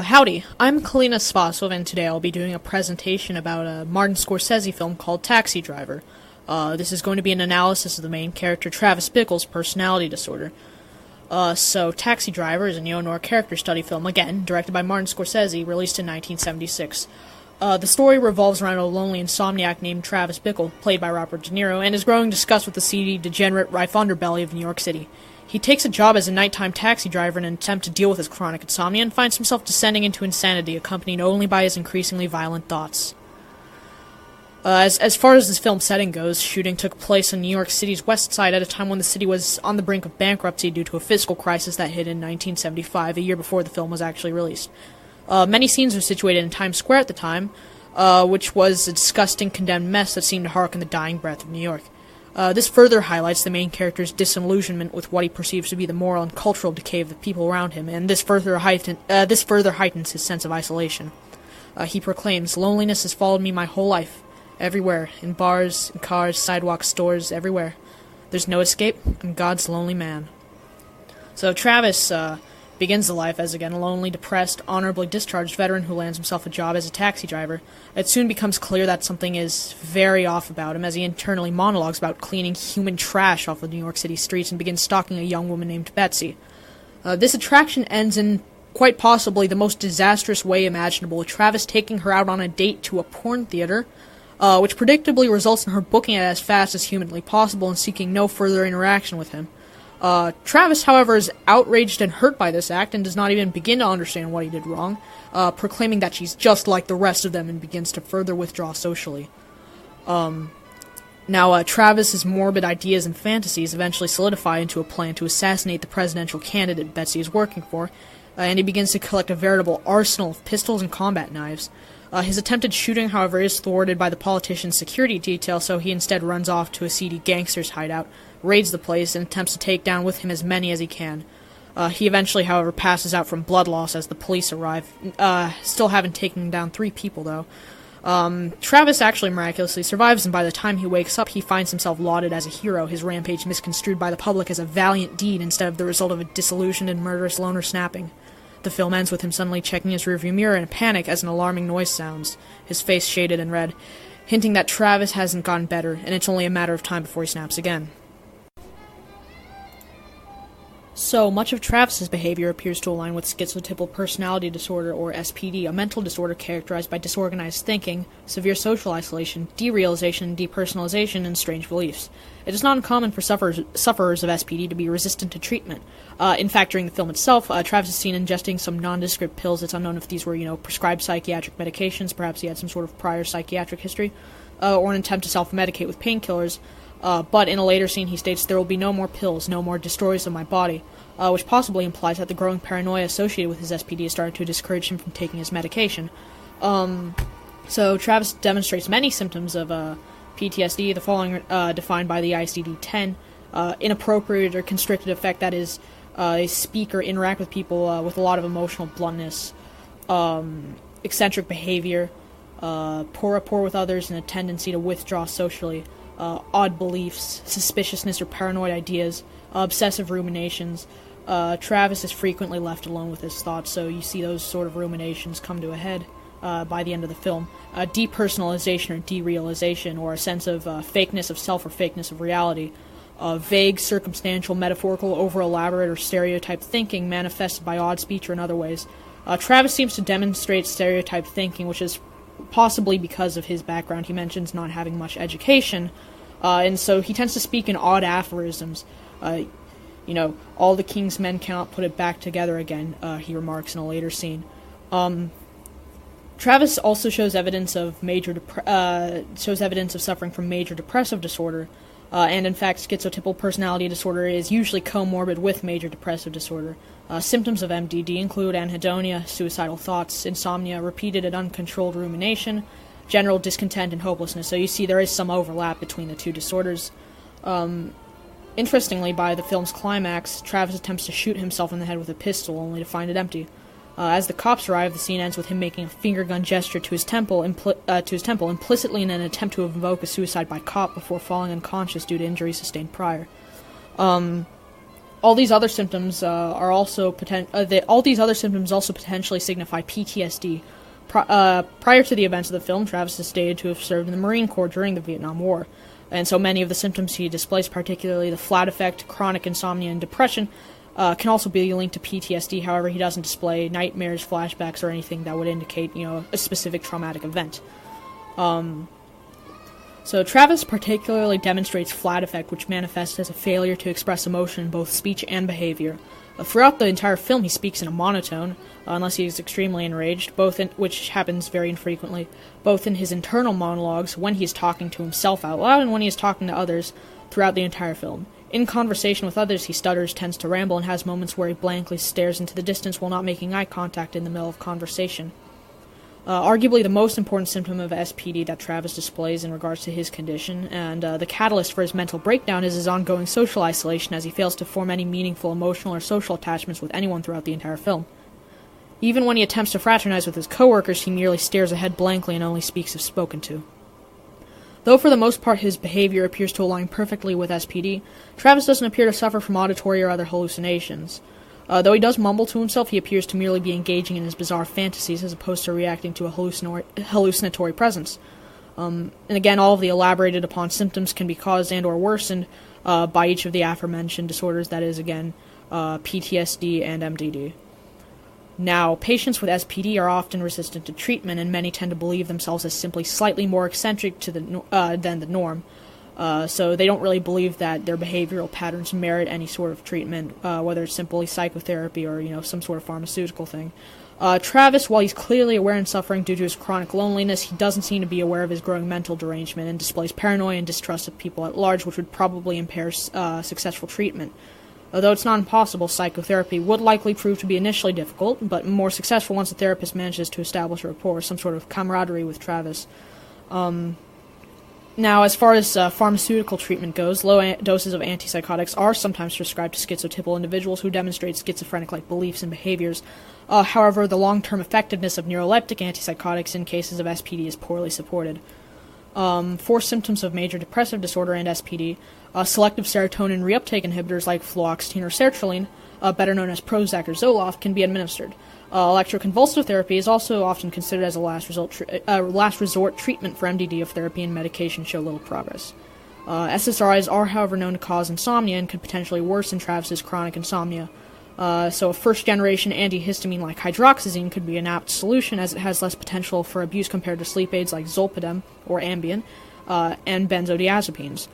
Howdy, I'm Kalina Spasov, and today I'll be doing a presentation about a Martin Scorsese film called Taxi Driver. This is going to be an analysis of the main character Travis Bickle's personality disorder. Taxi Driver is a neo-noir character study film, again, directed by Martin Scorsese, released in 1976. The story revolves around a lonely insomniac named Travis Bickle, played by Robert De Niro, and is growing disgust with the seedy, degenerate, rife underbelly of New York City. He takes a job as a nighttime taxi driver in an attempt to deal with his chronic insomnia and finds himself descending into insanity, accompanied only by his increasingly violent thoughts. As far as this film's setting goes, shooting took place on New York City's west side at a time when the city was on the brink of bankruptcy due to a fiscal crisis that hit in 1975, a year before the film was actually released. Many scenes were situated in Times Square at the time, which was a disgusting, condemned mess that seemed to harken the dying breath of New York. This further highlights the main character's disillusionment with what he perceives to be the moral and cultural decay of the people around him, and this further heightens his sense of isolation. He proclaims, "Loneliness has followed me my whole life. Everywhere. In bars, in cars, sidewalks, stores, everywhere. There's no escape. I'm God's lonely man." So Travis begins the life as, again, a lonely, depressed, honorably discharged veteran who lands himself a job as a taxi driver. It soon becomes clear that something is very off about him as he internally monologues about cleaning human trash off of New York City streets and begins stalking a young woman named Betsy. This attraction ends in quite possibly the most disastrous way imaginable, with Travis taking her out on a date to a porn theater, which predictably results in her booking it as fast as humanly possible and seeking no further interaction with him. Travis, however, is outraged and hurt by this act and does not even begin to understand what he did wrong, proclaiming that she's just like the rest of them and begins to further withdraw socially. Travis's morbid ideas and fantasies eventually solidify into a plan to assassinate the presidential candidate Betsy is working for, and he begins to collect a veritable arsenal of pistols and combat knives. His attempted shooting, however, is thwarted by the politician's security detail, so he instead runs off to a seedy gangster's hideout, raids the place, and attempts to take down with him as many as he can. He eventually, however, passes out from blood loss as the police arrive, still haven't taken down 3 people, though. Travis actually miraculously survives, and by the time he wakes up, he finds himself lauded as a hero, his rampage misconstrued by the public as a valiant deed instead of the result of a disillusioned and murderous loner snapping. The film ends with him suddenly checking his rearview mirror in a panic as an alarming noise sounds, his face shaded in red, hinting that Travis hasn't gotten better, and it's only a matter of time before he snaps again. So, much of Travis's behavior appears to align with schizotypal personality disorder, or SPD, a mental disorder characterized by disorganized thinking, severe social isolation, derealization, depersonalization, and strange beliefs. It is not uncommon for sufferers of SPD to be resistant to treatment. In fact, during the film itself, Travis is seen ingesting some nondescript pills. It's unknown if these were, prescribed psychiatric medications, perhaps he had some sort of prior psychiatric history, or an attempt to self-medicate with painkillers. But in a later scene, he states, "There will be no more pills, no more destroyers of my body," which possibly implies that the growing paranoia associated with his SPD is starting to discourage him from taking his medication. So Travis demonstrates many symptoms of PTSD, the following defined by the ICD-10, inappropriate or constricted affect, that is, speak or interact with people with a lot of emotional bluntness, eccentric behavior, poor rapport with others, and a tendency to withdraw socially, odd beliefs, suspiciousness or paranoid ideas, obsessive ruminations. Travis is frequently left alone with his thoughts, so you see those sort of ruminations come to a head by the end of the film. Depersonalization or derealization, or a sense of fakeness of self or fakeness of reality. Vague, circumstantial, metaphorical, over-elaborate, or stereotyped thinking manifested by odd speech or in other ways. Travis seems to demonstrate stereotyped thinking, which is possibly because of his background. He mentions not having much education, and so he tends to speak in odd aphorisms. All the king's men cannot put it back together again, he remarks in a later scene. Travis also shows evidence of suffering from major depressive disorder, and in fact, schizotypal personality disorder is usually comorbid with major depressive disorder. Symptoms of MDD include anhedonia, suicidal thoughts, insomnia, repeated and uncontrolled rumination, general discontent, and hopelessness. So you see there is some overlap between the two disorders. Interestingly, by the film's climax, Travis attempts to shoot himself in the head with a pistol, only to find it empty. As the cops arrive, the scene ends with him making a finger gun gesture to his temple, implicitly in an attempt to invoke a suicide by cop before falling unconscious due to injuries sustained prior. All these other symptoms all these other symptoms also potentially signify PTSD. Prior to the events of the film, Travis is stated to have served in the Marine Corps during the Vietnam War, and so many of the symptoms he displays, particularly the flat effect, chronic insomnia, and depression, can also be linked to PTSD. However, he doesn't display nightmares, flashbacks, or anything that would indicate, a specific traumatic event. So Travis particularly demonstrates flat affect, which manifests as a failure to express emotion in both speech and behavior. Throughout the entire film, he speaks in a monotone, unless he is extremely enraged, which happens very infrequently, both in his internal monologues, when he is talking to himself out loud, and when he is talking to others throughout the entire film. In conversation with others, he stutters, tends to ramble, and has moments where he blankly stares into the distance while not making eye contact in the middle of conversation. Arguably the most important symptom of SPD that Travis displays in regards to his condition, and the catalyst for his mental breakdown, is his ongoing social isolation, as he fails to form any meaningful emotional or social attachments with anyone throughout the entire film. Even when he attempts to fraternize with his coworkers, he merely stares ahead blankly and only speaks if spoken to. Though for the most part his behavior appears to align perfectly with SPD, Travis doesn't appear to suffer from auditory or other hallucinations. Though he does mumble to himself, he appears to merely be engaging in his bizarre fantasies as opposed to reacting to a hallucinatory presence. And again, all of the elaborated upon symptoms can be caused and or worsened by each of the aforementioned disorders, that is, again, PTSD and MDD. Now, patients with SPD are often resistant to treatment, and many tend to believe themselves as simply slightly more eccentric than the norm. So they don't really believe that their behavioral patterns merit any sort of treatment, whether it's simply psychotherapy or, some sort of pharmaceutical thing. Travis, while he's clearly aware and suffering due to his chronic loneliness, he doesn't seem to be aware of his growing mental derangement and displays paranoia and distrust of people at large, which would probably impair successful treatment. Although it's not impossible, psychotherapy would likely prove to be initially difficult, but more successful once the therapist manages to establish a rapport, some sort of camaraderie with Travis. Now, as far as pharmaceutical treatment goes, low doses of antipsychotics are sometimes prescribed to schizotypal individuals who demonstrate schizophrenic-like beliefs and behaviors. However, the long-term effectiveness of neuroleptic antipsychotics in cases of SPD is poorly supported. For symptoms of major depressive disorder and SPD, selective serotonin reuptake inhibitors like fluoxetine or sertraline, better known as Prozac or Zoloft, can be administered. Electroconvulsive therapy is also often considered as a last resort treatment for MDD if therapy and medication show little progress. SSRIs are, however, known to cause insomnia and could potentially worsen Travis's chronic insomnia. So a first-generation antihistamine like hydroxyzine could be an apt solution, as it has less potential for abuse compared to sleep aids like Zolpidem or Ambien and benzodiazepines.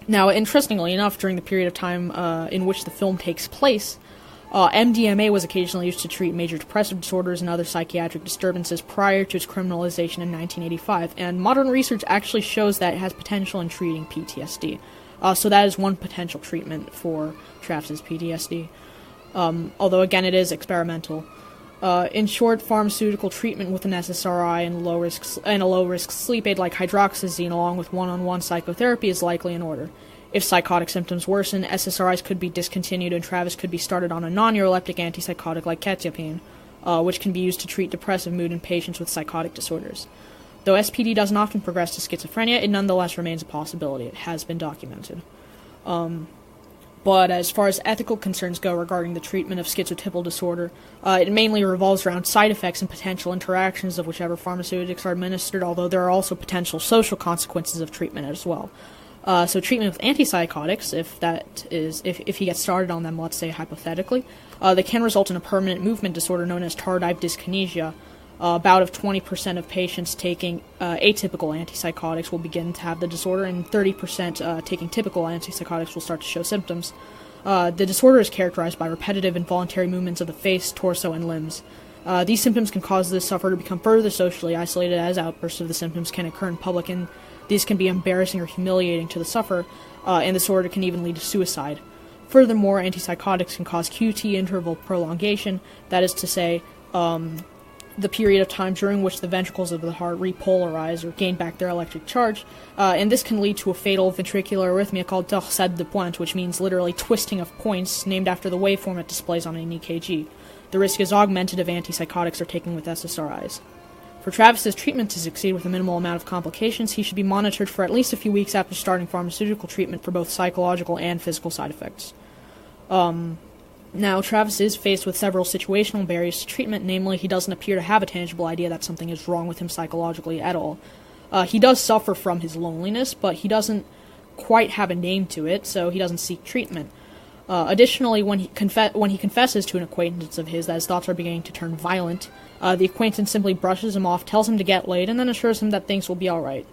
Now, interestingly enough, during the period of time in which the film takes place, MDMA was occasionally used to treat major depressive disorders and other psychiatric disturbances prior to its criminalization in 1985, and modern research actually shows that it has potential in treating PTSD. So that is one potential treatment for Travis's PTSD. Although, again, it is experimental. In short, pharmaceutical treatment with an SSRI and a low-risk sleep aid like hydroxyzine along with one-on-one psychotherapy is likely in order. If psychotic symptoms worsen, SSRIs could be discontinued and Travis could be started on a non-neuroleptic antipsychotic like quetiapine, which can be used to treat depressive mood in patients with psychotic disorders. Though SPD doesn't often progress to schizophrenia, it nonetheless remains a possibility. It has been documented. But as far as ethical concerns go regarding the treatment of schizotypal disorder, it mainly revolves around side effects and potential interactions of whichever pharmaceutics are administered, although there are also potential social consequences of treatment as well. So treatment with antipsychotics, if he gets started on them, let's say hypothetically, they can result in a permanent movement disorder known as tardive dyskinesia. About of 20% of patients taking atypical antipsychotics will begin to have the disorder, and 30% taking typical antipsychotics will start to show symptoms. The disorder is characterized by repetitive involuntary movements of the face, torso, and limbs. These symptoms can cause the sufferer to become further socially isolated, as outbursts of the symptoms can occur in public, and these can be embarrassing or humiliating to the sufferer, and the disorder can even lead to suicide. Furthermore, antipsychotics can cause QT interval prolongation, that is to say, the period of time during which the ventricles of the heart repolarize or gain back their electric charge, and this can lead to a fatal ventricular arrhythmia called torsade de pointe, which means literally twisting of points, named after the waveform it displays on an EKG. The risk is augmented if antipsychotics are taken with SSRIs. For Travis's treatment to succeed with a minimal amount of complications, he should be monitored for at least a few weeks after starting pharmaceutical treatment for both psychological and physical side effects. Now, Travis is faced with several situational barriers to treatment, namely, he doesn't appear to have a tangible idea that something is wrong with him psychologically at all. He does suffer from his loneliness, but he doesn't quite have a name to it, so he doesn't seek treatment. Additionally, when he confesses to an acquaintance of his that his thoughts are beginning to turn violent, the acquaintance simply brushes him off, tells him to get laid, and then assures him that things will be alright.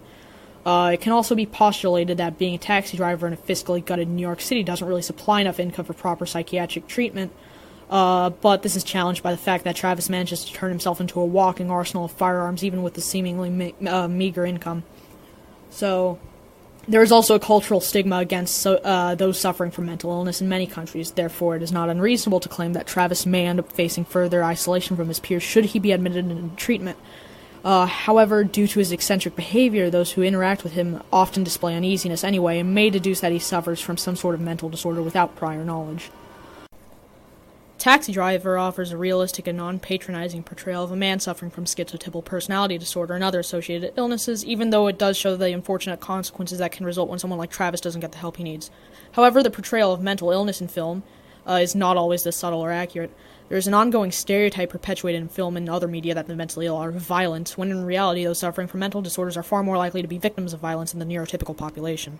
It can also be postulated that being a taxi driver in a fiscally gutted New York City doesn't really supply enough income for proper psychiatric treatment, but this is challenged by the fact that Travis manages to turn himself into a walking arsenal of firearms even with the seemingly meager income. So, there is also a cultural stigma against those suffering from mental illness in many countries. Therefore, it is not unreasonable to claim that Travis may end up facing further isolation from his peers should he be admitted into treatment. However, due to his eccentric behavior, those who interact with him often display uneasiness anyway and may deduce that he suffers from some sort of mental disorder without prior knowledge. Taxi Driver offers a realistic and non-patronizing portrayal of a man suffering from schizotypal personality disorder and other associated illnesses, even though it does show the unfortunate consequences that can result when someone like Travis doesn't get the help he needs. However, the portrayal of mental illness in film is not always this subtle or accurate. There is an ongoing stereotype perpetuated in film and other media that the mentally ill are violent, when in reality those suffering from mental disorders are far more likely to be victims of violence than the neurotypical population.